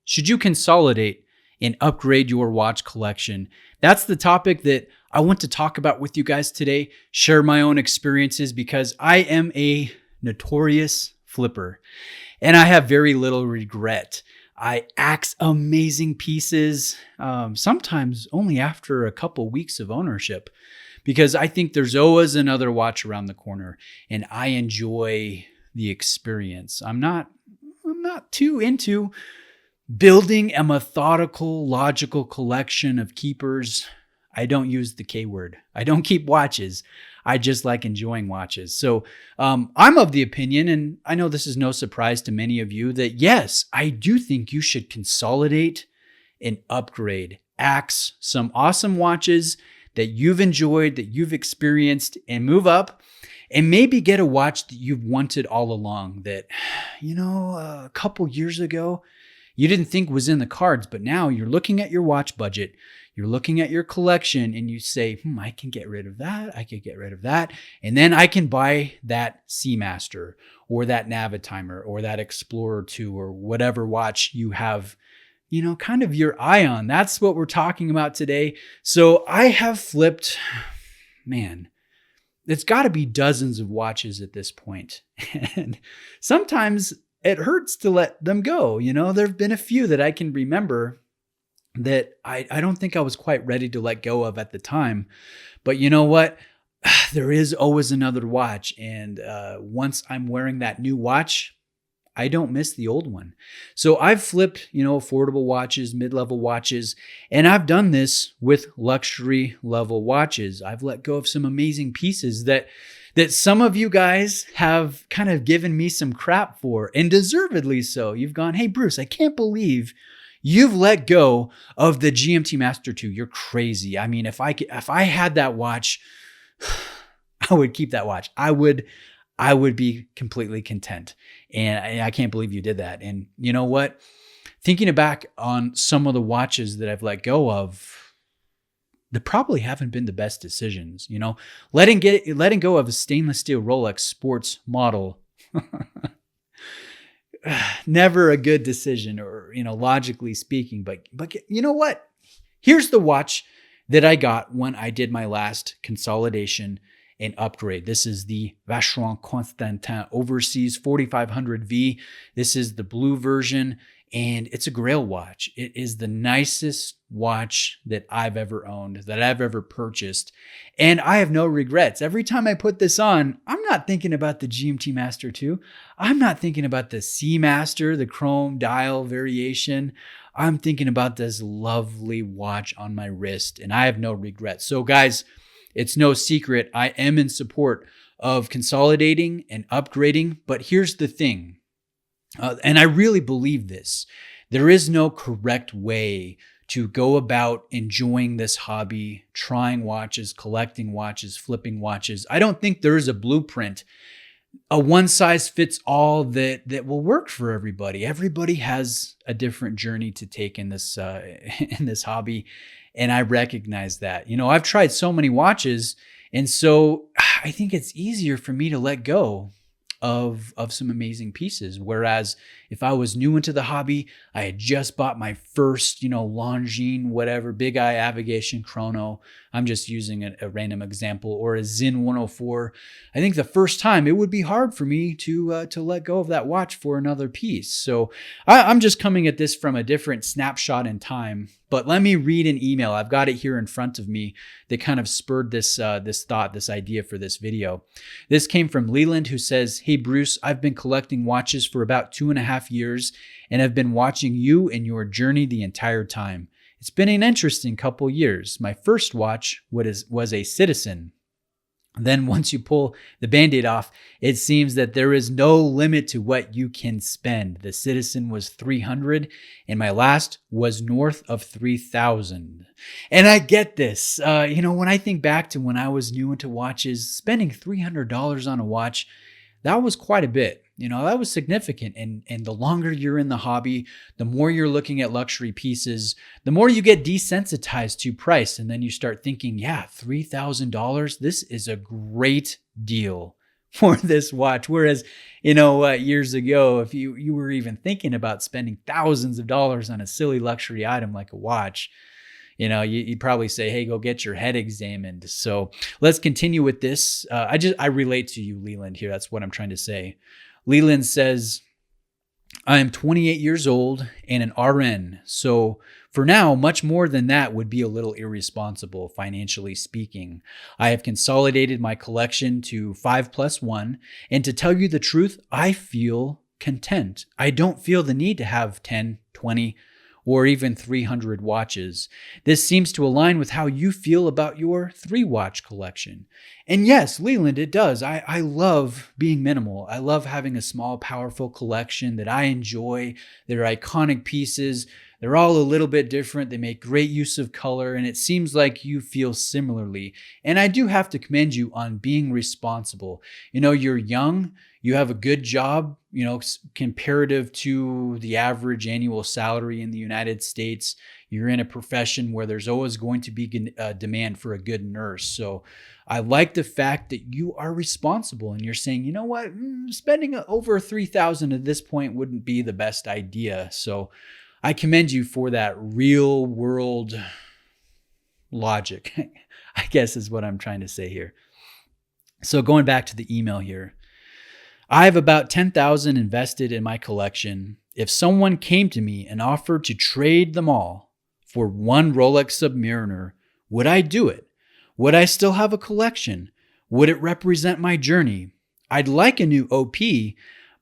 Should you consolidate and upgrade your watch collection? That's the topic that I want to talk about with you guys today, share my own experiences because I am a notorious flipper and I have very little regret. I axe amazing pieces, sometimes only after a couple weeks of ownership, because I think there's always another watch around the corner and I enjoy the experience. I'm not too into building a methodical, logical collection of keepers. I don't use the K word. I don't keep watches. I just like enjoying watches. So I'm of the opinion, and I know this is no surprise to many of you, that yes, I do think you should consolidate and upgrade. Axe some awesome watches that you've enjoyed, that you've experienced, and move up and maybe get a watch that you've wanted all along that, a couple years ago, you didn't think was in the cards, but now you're looking at your watch budget, you're looking at your collection, and you say, I can get rid of that, I could get rid of that, and then I can buy that Seamaster or that Navitimer or that Explorer 2 or whatever watch you have, kind of your eye on. That's what we're talking about today. So I have flipped, it's got to be dozens of watches at this point. And sometimes it hurts to let them go. There have been a few that I can remember that I don't think I was quite ready to let go of at the time. But you know what? There is always another watch. And once I'm wearing that new watch, I don't miss the old one. So I've flipped, affordable watches, mid-level watches, and I've done this with luxury level watches. I've let go of some amazing pieces that some of you guys have kind of given me some crap for, and deservedly so. You've gone, hey, Bruce, I can't believe you've let go of the GMT Master 2. You're crazy. I mean, if I had that watch, I would keep that watch. I would be completely content. And I can't believe you did that. And you know what? Thinking back on some of the watches that I've let go of, they probably haven't been the best decisions. Letting go of a stainless steel Rolex sports model, never a good decision, or logically speaking. But you know what? Here's the watch that I got when I did my last consolidation and upgrade. This is the Vacheron Constantin Overseas 4500V. This is the blue version, and it's a Grail watch. It is the nicest watch that I've ever owned, that I've ever purchased, and I have no regrets. Every time I put this on, I'm not thinking about the GMT Master 2. I'm not thinking about the Seamaster, the chrome dial variation. I'm thinking about this lovely watch on my wrist, and I have no regrets. So guys, it's no secret, I am in support of consolidating and upgrading, but here's the thing, and I really believe this. There is no correct way to go about enjoying this hobby, trying watches, collecting watches, flipping watches. I don't think there is a blueprint, a one-size-fits-all that will work for everybody. Everybody has a different journey to take in this hobby. And I recognize that. I've tried so many watches, and so I think it's easier for me to let go of some amazing pieces. Whereas if I was new into the hobby, I had just bought my first, Longines, whatever, Big Eye Avigation chrono. I'm just using a random example, or a Zin 104. I think the first time it would be hard for me to let go of that watch for another piece. So I'm just coming at this from a different snapshot in time. But let me read an email. I've got it here in front of me that kind of spurred this thought, this idea for this video. This came from Leland, who says, "Hey Bruce, I've been collecting watches for about 2.5 years and have been watching you and your journey the entire time. It's been an interesting couple years. My first watch was a Citizen. Then once you pull the Band-Aid off, it seems that there is no limit to what you can spend. The Citizen was $300 and my last was north of $3,000. And I get this. When I think back to when I was new into watches, spending $300 on a watch, that was quite a bit. That was significant. And the longer you're in the hobby, the more you're looking at luxury pieces, the more you get desensitized to price. And then you start thinking, yeah, $3,000, this is a great deal for this watch. Whereas, years ago, if you were even thinking about spending thousands of dollars on a silly luxury item like a watch, you'd probably say, hey, go get your head examined. So let's continue with this. I relate to you, Leland, here. That's what I'm trying to say. Leland says, I am 28 years old and an RN. So for now, much more than that would be a little irresponsible, financially speaking. I have consolidated my collection to 5+1. And to tell you the truth, I feel content. I don't feel the need to have 10, 20, or even 300 watches. This seems to align with how you feel about your 3-watch collection. And yes, Leland, it does. I love being minimal. I love having a small, powerful collection that I enjoy. They're iconic pieces. They're all a little bit different. They make great use of color, and it seems like you feel similarly. And I do have to commend you on being responsible. You're young. You have a good job, comparative to the average annual salary in the United States. You're in a profession where there's always going to be a demand for a good nurse. So I like the fact that you are responsible and you're saying, you know what, spending over $3,000 at this point wouldn't be the best idea. So I commend you for that real world logic, I guess is what I'm trying to say here. So going back to the email here, I have about $10,000 invested in my collection. If someone came to me and offered to trade them all for one Rolex Submariner, would I do it? Would I still have a collection? Would it represent my journey? I'd like a new OP,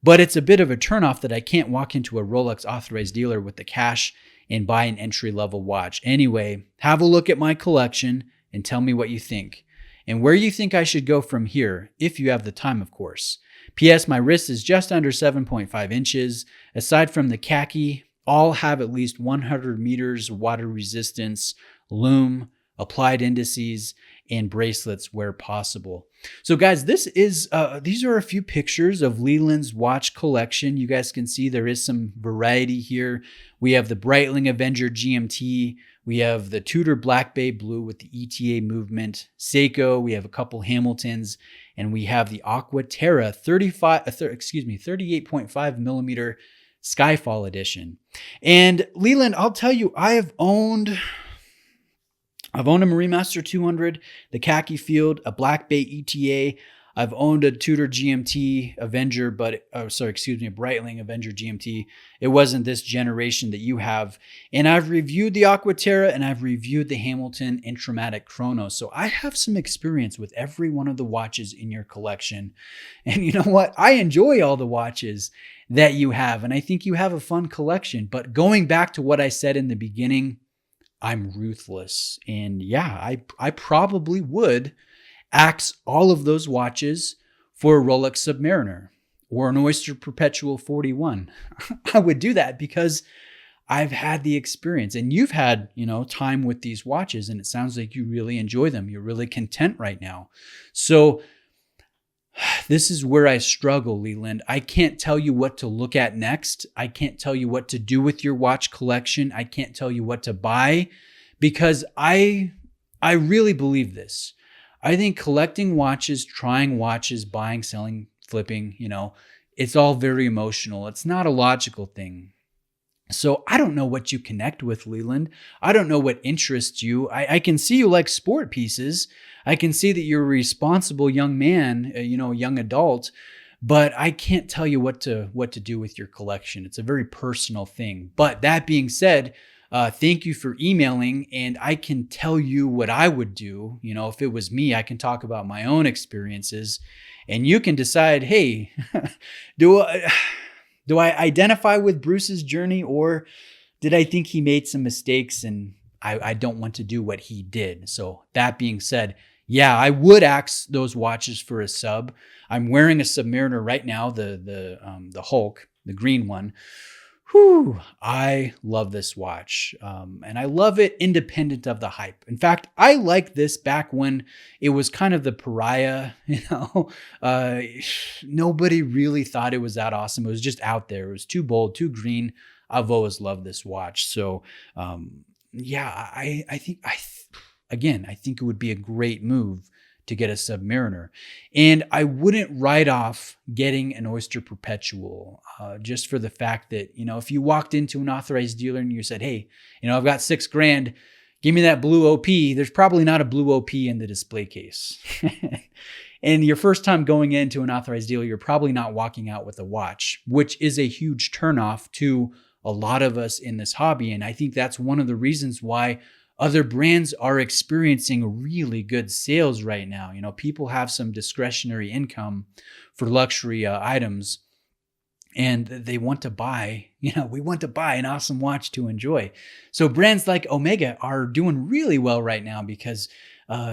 but it's a bit of a turnoff that I can't walk into a Rolex authorized dealer with the cash and buy an entry-level watch. Anyway, have a look at my collection and tell me what you think and where you think I should go from here, if you have the time, of course. P.S. My wrist is just under 7.5 inches. Aside from the khaki, all have at least 100 meters water resistance, lume, applied indices, and bracelets where possible. So guys, these are a few pictures of Leland's watch collection. You guys can see there is some variety here. We have the Breitling Avenger GMT. We have the Tudor Black Bay Blue with the ETA movement. Seiko. We have a couple Hamiltons. And we have the Aqua Terra 38.5 millimeter Skyfall edition. And Leland, I'll tell you, I've owned a Marine Master 200, the Khaki Field, a Black Bay ETA. I've owned a Tudor GMT Avenger, a Breitling Avenger GMT. It wasn't this generation that you have. And I've reviewed the Aquaterra and I've reviewed the Hamilton Intramatic Chrono. So I have some experience with every one of the watches in your collection. And you know what? I enjoy all the watches that you have. And I think you have a fun collection. But going back to what I said in the beginning, I'm ruthless. And yeah, I probably would axe all of those watches for a Rolex Submariner or an Oyster Perpetual 41. I would do that because I've had the experience and you've had, time with these watches and it sounds like you really enjoy them. You're really content right now. So this is where I struggle, Leland. I can't tell you what to look at next. I can't tell you what to do with your watch collection. I can't tell you what to buy because I really believe this. I think collecting watches, trying watches, buying, selling, flipping, it's all very emotional. It's not a logical thing. So I don't know what you connect with, Leland. I don't know what interests you. I can see you like sport pieces. I can see that you're a responsible young man, young adult, but I can't tell you what to do with your collection. It's a very personal thing. But that being said, thank you for emailing, and I can tell you what I would do. If it was me, I can talk about my own experiences, and you can decide, hey, do I identify with Bruce's journey, or did I think he made some mistakes and I don't want to do what he did? So that being said, yeah, I would axe those watches for a sub. I'm wearing a Submariner right now, the Hulk, the green one. Whew, I love this watch. And I love it independent of the hype. In fact, I like this back when it was kind of the pariah, nobody really thought it was that awesome. It was just out there. It was too bold, too green. I've always loved this watch. So, I think it would be a great move to get a Submariner. And I wouldn't write off getting an Oyster Perpetual just for the fact that, if you walked into an authorized dealer and you said, hey, I've got $6,000, give me that blue OP. There's probably not a blue OP in the display case. And your first time going into an authorized dealer, you're probably not walking out with a watch, which is a huge turnoff to a lot of us in this hobby. And I think that's one of the reasons why other brands are experiencing really good sales right now. People have some discretionary income for luxury items, and they want to buy, we want to buy an awesome watch to enjoy. So brands like Omega are doing really well right now because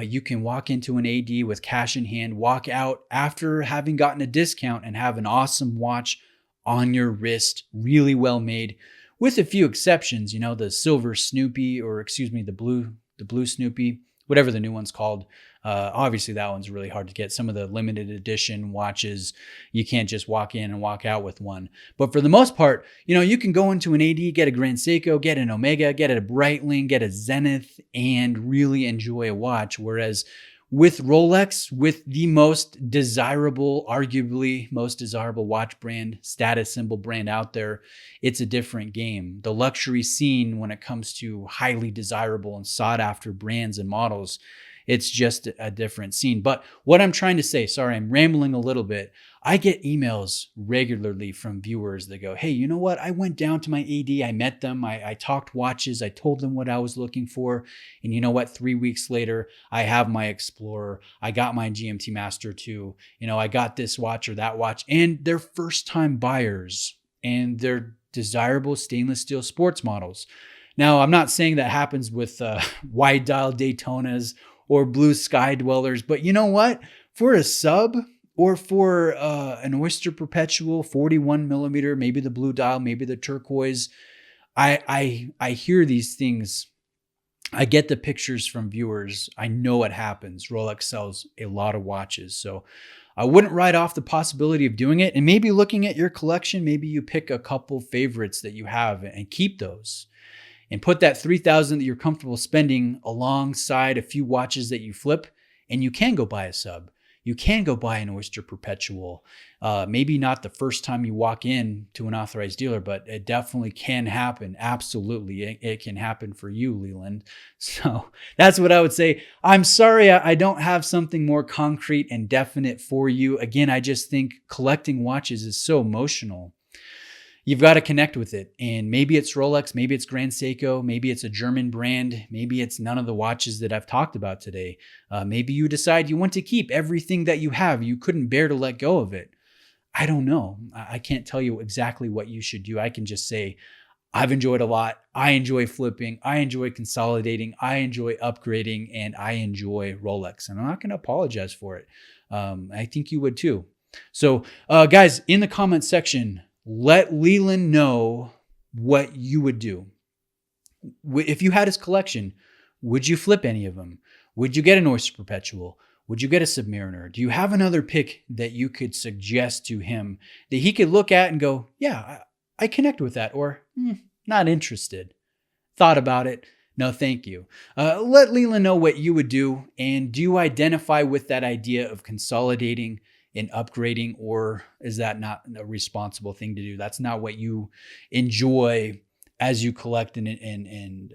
you can walk into an AD with cash in hand, walk out after having gotten a discount, and have an awesome watch on your wrist, really well made, with a few exceptions. The silver Snoopy, or the blue Snoopy, whatever the new one's called. Obviously that one's really hard to get. Some of the limited edition watches, you can't just walk in and walk out with one. But for the most part, you can go into an AD, get a Grand Seiko, get an Omega, get a Breitling, get a Zenith, and really enjoy a watch. Whereas with Rolex, with the most desirable, arguably most desirable watch brand, status symbol brand out there, it's a different game. The luxury scene when it comes to highly desirable and sought after brands and models, it's just a different scene. But what I'm trying to say, sorry, I'm rambling a little bit. I get emails regularly from viewers that go, hey, you know what? I went down to my AD. I met them. I talked watches. I told them what I was looking for. And you know what? 3 weeks later, I have my Explorer. I got my GMT Master 2. I got this watch or that watch. And they're first-time buyers. And they're desirable stainless steel sports models. Now, I'm not saying that happens with wide dial Daytonas or blue sky dwellers, but you know what? For a sub, or for an Oyster Perpetual 41 millimeter, maybe the blue dial, maybe the turquoise, I hear these things. I get the pictures from viewers. I know it happens. Rolex sells a lot of watches. So I wouldn't write off the possibility of doing it, and maybe looking at your collection, maybe you pick a couple favorites that you have and keep those. And put that $3,000 that you're comfortable spending alongside a few watches that you flip, and you can go buy a sub. You can go buy an Oyster Perpetual. Maybe not the first time you walk in to an authorized dealer, but it definitely can happen. Absolutely. It can happen for you, Leland. So that's what I would say. I'm sorry I don't have something more concrete and definite for you. Again, I just think collecting watches is so emotional. You've got to connect with it. And maybe it's Rolex, maybe it's Grand Seiko, maybe it's a German brand, maybe it's none of the watches that I've talked about today. Maybe you decide you want to keep everything that you have. You couldn't bear to let go of it. I don't know. I can't tell you exactly what you should do. I can just say, I've enjoyed a lot. I enjoy flipping. I enjoy consolidating. I enjoy upgrading, and I enjoy Rolex. And I'm not going to apologize for it. I think you would too. So guys, in the comment section, let Leland know what you would do. If you had his collection, would you flip any of them? Would you get an Oyster Perpetual? Would you get a Submariner? Do you have another pick that you could suggest to him that he could look at and go, yeah, I connect with that, or not interested? Thought about it. No, thank you. Let Leland know what you would do. And do you identify with that idea of consolidating and upgrading, or is that not a responsible thing to do? That's not what you enjoy as you collect and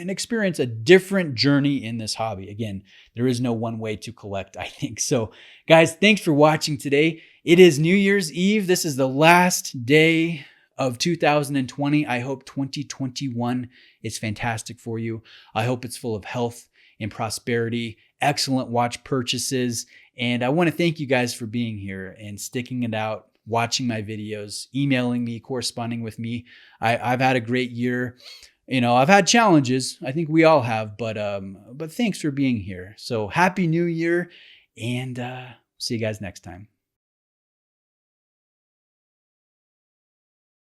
experience a different journey in this hobby. Again, there is no one way to collect, I think. So guys, thanks for watching today. It is New Year's Eve. This is the last day of 2020. I hope 2021 is fantastic for you. I hope it's full of health and prosperity, excellent watch purchases. And I want to thank you guys for being here and sticking it out, watching my videos, emailing me, corresponding with me. I've had a great year. I've had challenges. I think we all have, but thanks for being here. So happy New Year, and see you guys next time.